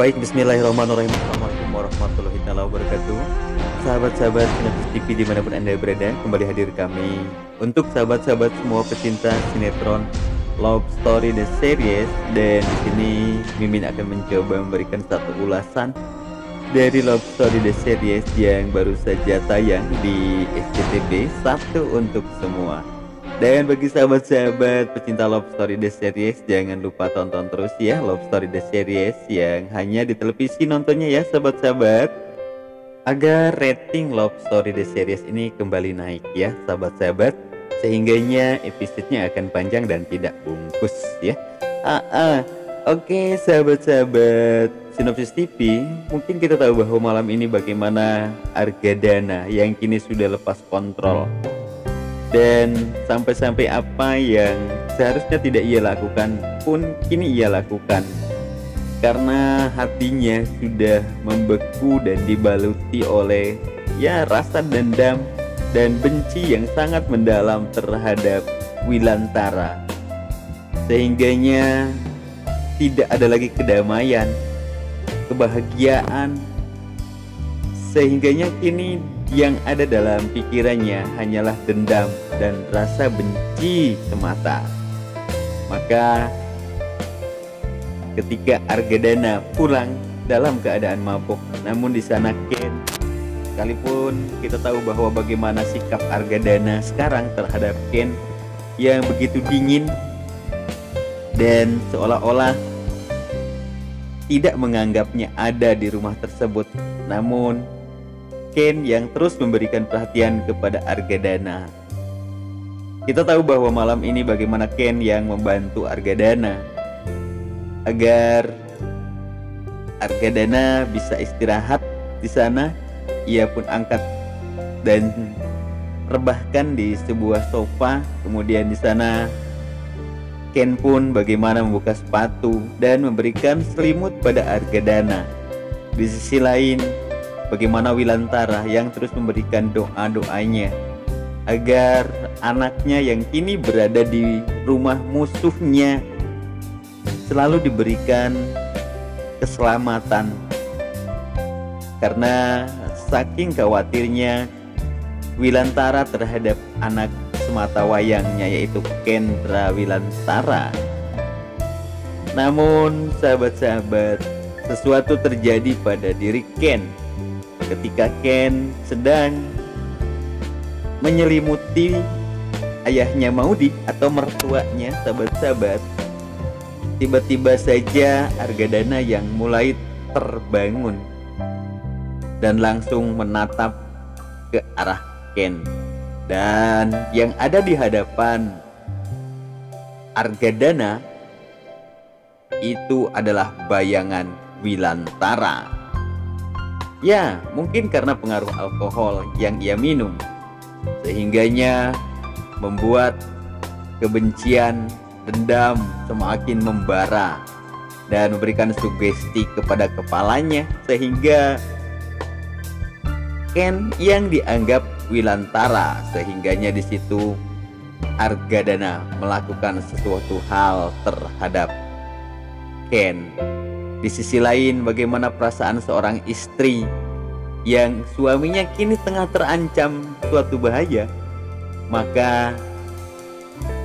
Baik, bismillahirrahmanirrahim. Assalamualaikum warahmatullahi wabarakatuh. Sahabat-sahabat Sinetron TV dimanapun Anda berada, kembali hadir kami untuk sahabat-sahabat semua pecinta sinetron Love Story The Series. Dan di sini Mimin akan mencoba memberikan satu ulasan dari Love Story The Series yang baru saja tayang di SCTV Sabtu untuk semua. Dan bagi sahabat-sahabat pecinta Love Story The Series, jangan lupa tonton terus ya Love Story The Series yang hanya di televisi nontonnya ya sahabat-sahabat, agar rating Love Story The Series ini kembali naik ya sahabat-sahabat, sehingganya episodenya akan panjang dan tidak bungkus ya. Oke sahabat-sahabat Sinopsis TV, mungkin kita tahu bahwa malam ini bagaimana Argadana yang kini sudah lepas kontrol. Dan sampai-sampai apa yang seharusnya tidak ia lakukan pun kini ia lakukan, karena hatinya sudah membeku dan dibaluti oleh rasa dendam dan benci yang sangat mendalam terhadap Wilantara. Sehingganya tidak ada lagi kedamaian, kebahagiaan. Sehingganya kini yang ada dalam pikirannya hanyalah dendam dan rasa benci semata. Maka ketika Argadana pulang dalam keadaan mabuk, namun di sana Ken, sekalipun kita tahu bahwa bagaimana sikap Argadana sekarang terhadap Ken yang begitu dingin dan seolah-olah tidak menganggapnya ada di rumah tersebut, namun Ken yang terus memberikan perhatian kepada Argadana. Kita tahu bahwa malam ini bagaimana Ken yang membantu Argadana agar Argadana bisa istirahat di sana. Ia pun angkat dan rebahkan di sebuah sofa. Kemudian di sana Ken pun bagaimana membuka sepatu dan memberikan selimut pada Argadana. Di sisi lain, bagaimana Wilantara yang terus memberikan doa-doanya agar anaknya yang kini berada di rumah musuhnya selalu diberikan keselamatan, karena saking khawatirnya Wilantara terhadap anak sematawayangnya, yaitu Kendra Wilantara. Namun sahabat-sahabat, sesuatu terjadi pada diri Ken ketika Ken sedang menyelimuti ayahnya Maudi atau mertuanya sahabat-sahabat. Tiba-tiba saja Argadana yang mulai terbangun dan langsung menatap ke arah Ken. Dan yang ada di hadapan Argadana itu adalah bayangan Wilantara. Ya, mungkin karena pengaruh alkohol yang ia minum, sehingganya membuat kebencian, dendam semakin membara dan memberikan sugesti kepada kepalanya, sehingga Ken yang dianggap Wilantara, sehingganya di situ Argadana melakukan sesuatu hal terhadap Ken. Di sisi lain, bagaimana perasaan seorang istri yang suaminya kini tengah terancam suatu bahaya. Maka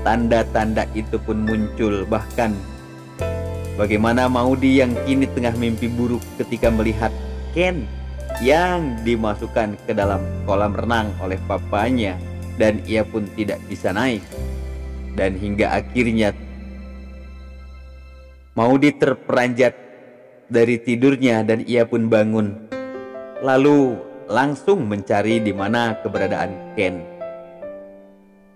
tanda-tanda itu pun muncul. Bahkan bagaimana Maudi yang kini tengah mimpi buruk ketika melihat Ken yang dimasukkan ke dalam kolam renang oleh papanya, dan ia pun tidak bisa naik. Dan hingga akhirnya Maudi terperanjat dari tidurnya dan ia pun bangun, lalu langsung mencari di mana keberadaan Ken.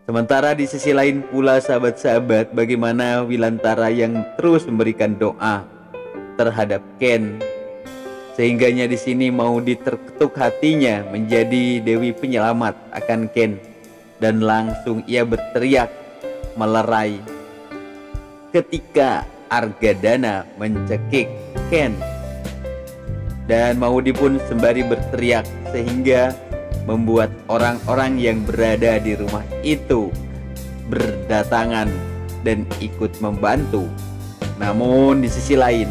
Sementara di sisi lain pula sahabat-sahabat, bagaimana Wilantara yang terus memberikan doa terhadap Ken, sehingganya di sini Maudi terketuk hatinya menjadi dewi penyelamat akan Ken, dan langsung ia berteriak melerai ketika Argadana mencekik Ken. Dan Maudi pun sembari berteriak sehingga membuat orang-orang yang berada di rumah itu berdatangan dan ikut membantu. Namun di sisi lain,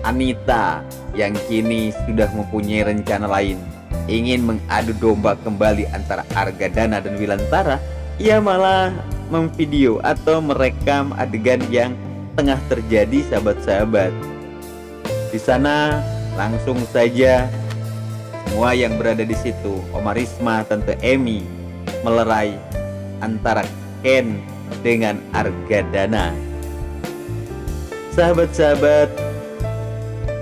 Anita yang kini sudah mempunyai rencana lain, ingin mengadu domba kembali antara Argadana dan Wilantara. Ia malah memvideo atau merekam adegan yang tengah terjadi, sahabat-sahabat. Di sana langsung saja semua yang berada di situ, Oma Risma, Tante Emi, melerai antara Ken dengan Argadana. Sahabat-sahabat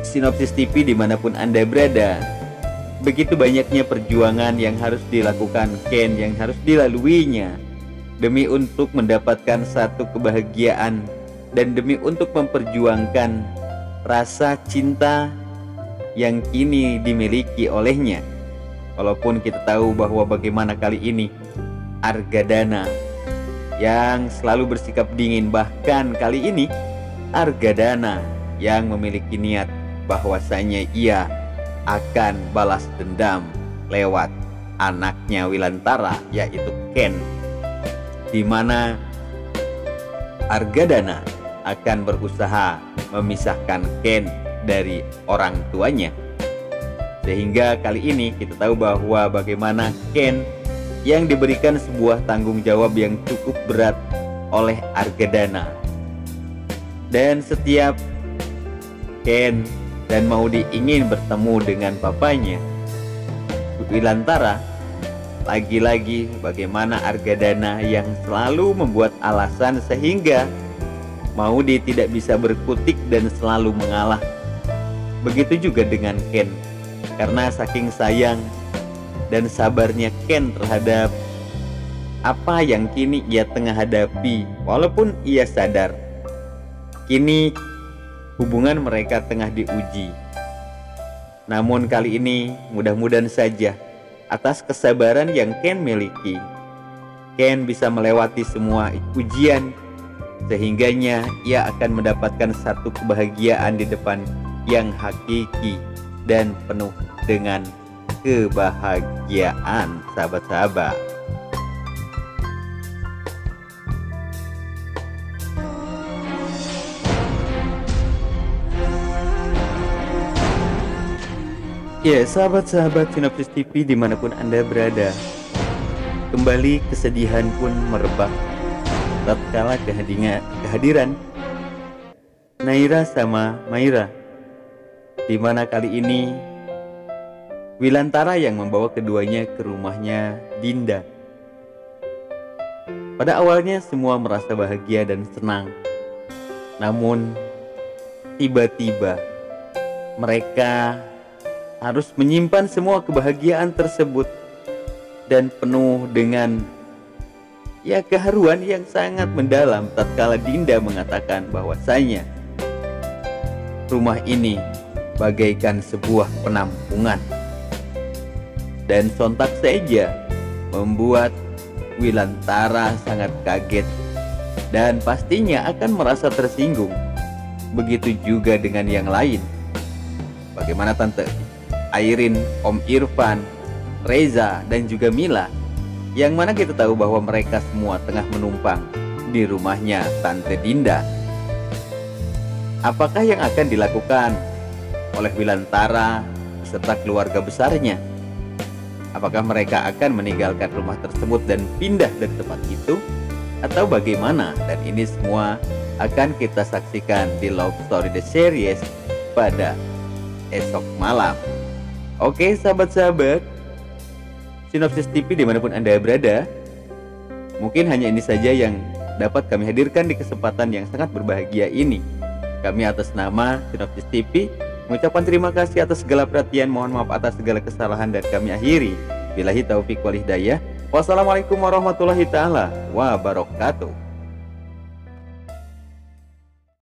Sinopsis TV dimanapun Anda berada, begitu banyaknya perjuangan yang harus dilakukan Ken, yang harus dilaluinya demi untuk mendapatkan satu kebahagiaan dan demi untuk memperjuangkan rasa cinta yang kini dimiliki olehnya. Walaupun kita tahu bahwa bagaimana kali ini Argadana yang selalu bersikap dingin, bahkan kali ini Argadana yang memiliki niat bahwasanya ia akan balas dendam lewat anaknya Wilantara, yaitu Ken, di mana Argadana akan berusaha memisahkan Ken dari orang tuanya. Sehingga kali ini kita tahu bahwa bagaimana Ken yang diberikan sebuah tanggung jawab yang cukup berat oleh Argadana. Dan setiap Ken dan Maudi ingin bertemu dengan papanya Wilantara, lagi-lagi bagaimana Argadana yang selalu membuat alasan sehingga Maudi tidak bisa berkutik dan selalu mengalah. Begitu juga dengan Ken, karena saking sayang dan sabarnya Ken terhadap apa yang kini ia tengah hadapi. Walaupun ia sadar kini hubungan mereka tengah diuji, namun kali ini mudah-mudahan saja atas kesabaran yang Ken miliki, Ken bisa melewati semua ujian, sehingganya ia akan mendapatkan satu kebahagiaan di depan yang hakiki dan penuh dengan kebahagiaan, sahabat-sahabat. Ya, sahabat-sahabat Sinopsis TV dimanapun Anda berada, kembali kesedihan pun merebak tatkala kehadiran Naira sama Maira, di mana kali ini Wilantara yang membawa keduanya ke rumahnya Dinda. Pada awalnya semua merasa bahagia dan senang, namun tiba-tiba mereka harus menyimpan semua kebahagiaan tersebut dan penuh dengan keharuan yang sangat mendalam tatkala Dinda mengatakan bahwasanya rumah ini bagaikan sebuah penampungan, dan sontak saja membuat Wilantara sangat kaget dan pastinya akan merasa tersinggung. Begitu juga dengan yang lain. Bagaimana Tante Airin, Om Irfan, Reza, dan juga Mila, yang mana kita tahu bahwa mereka semua tengah menumpang di rumahnya Tante Dinda. Apakah yang akan dilakukan oleh Wilantara beserta keluarga besarnya? Apakah mereka akan meninggalkan rumah tersebut dan pindah dari tempat itu, atau bagaimana? Dan ini semua akan kita saksikan di Love Story The Series pada esok malam. Oke sahabat-sahabat Sinopsis TV dimanapun Anda berada, mungkin hanya ini saja yang dapat kami hadirkan di kesempatan yang sangat berbahagia ini. Kami atas nama Sinopsis TV mengucapkan terima kasih atas segala perhatian. Mohon maaf atas segala kesalahan dan kami akhiri. Billahi taufiq wal hidayah. Wassalamualaikum warahmatullahi taala wabarakatuh.